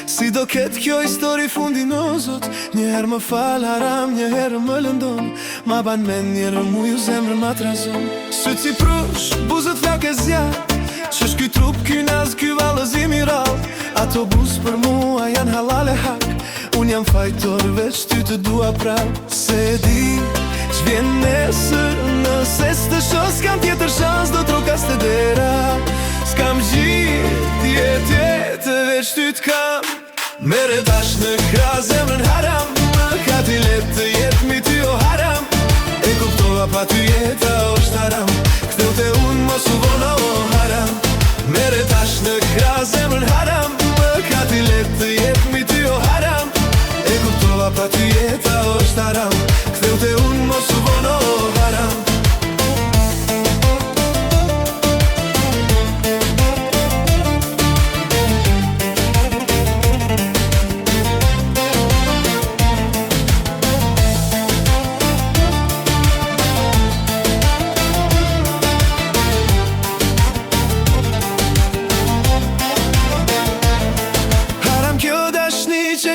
Si do ketë kjo histori fundin o Zot, njëherë më fal haram, njëherë më lëndon, ma ban men njëherë mu ju zemrën ma trazon. Sytë si prush, buzët flak e zjat, qësh ky trup, ky naz, ky valëzim i rall. Ato buz për mua janë halal e hak, unë jam fajtor veç ty të dua prap. Se di ç'vjen nesër, nëse s'të shoh s'kam tjetër shans, do trokas të dera. S'kam gjithë jetë veç ty t'kam. Mere tash në krah zemrën haram, më ka t'i let të jetë mi ty o haram. E kuptova pa ty jeta është haram, ktheu te unë mos u vona o haram. Mere tash në krah zemrën haram, më ka t'i let të jetë mi ty o haram. E kuptova pa ty jeta është haram, ktheu te unë mos u vona o haram.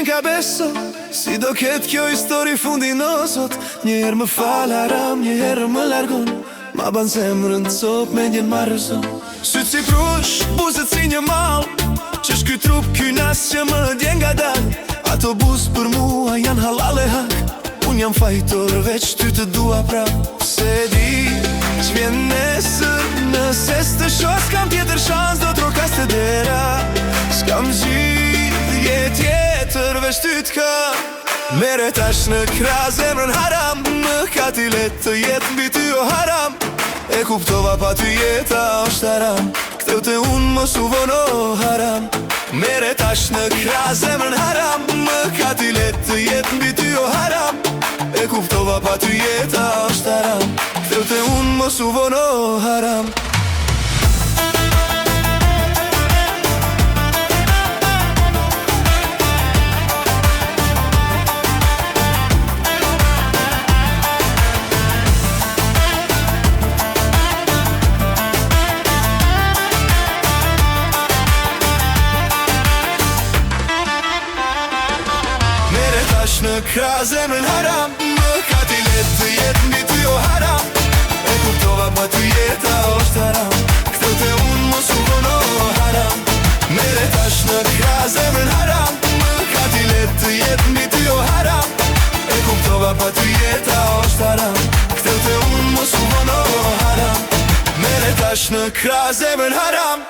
Ka beso, si do ketë kjo histori fundin o Zot, njëherë më fal haram, njëherë më largon, ma ban zemrën t'sop me njën ma rëzon. Sytë si prush, buzët si një mall, qësh ky trup, ky nas që më djen nga dal. Ato buz për mua janë halal e hak, unë jam fajtor veç ty të dua prap. Se di ç'vjen nesër, nëse s'të shoh s'kam tjetër shans, do trokas të dera. S'kam gjithë jetë veç ty t'kam. Mere tash në krah zemrën haram, më ka t'i let të jetë mbi ty o haram. E kuptova pa ty jeta është haram, ktheu te unë mos u vono haram. Mere tash në krah zemrën haram, më ka t'i let të jetë mbi ty o haram. E kuptova pa ty jeta është haram, ktheu te unë mos u vono haram. Në krah zemrën haram, më ka t'i let të jetë mbi ty o haram. E kuptova pa ty jeta është haram, ktheu te unë mos u vono haram. Mere tash në krah zemrën haram, më ka t'i let të jetë mbi ty o haram. E kuptova pa ty jeta është haram, ktheu te unë mos u vono haram. Mere tash në krah zemrën haram.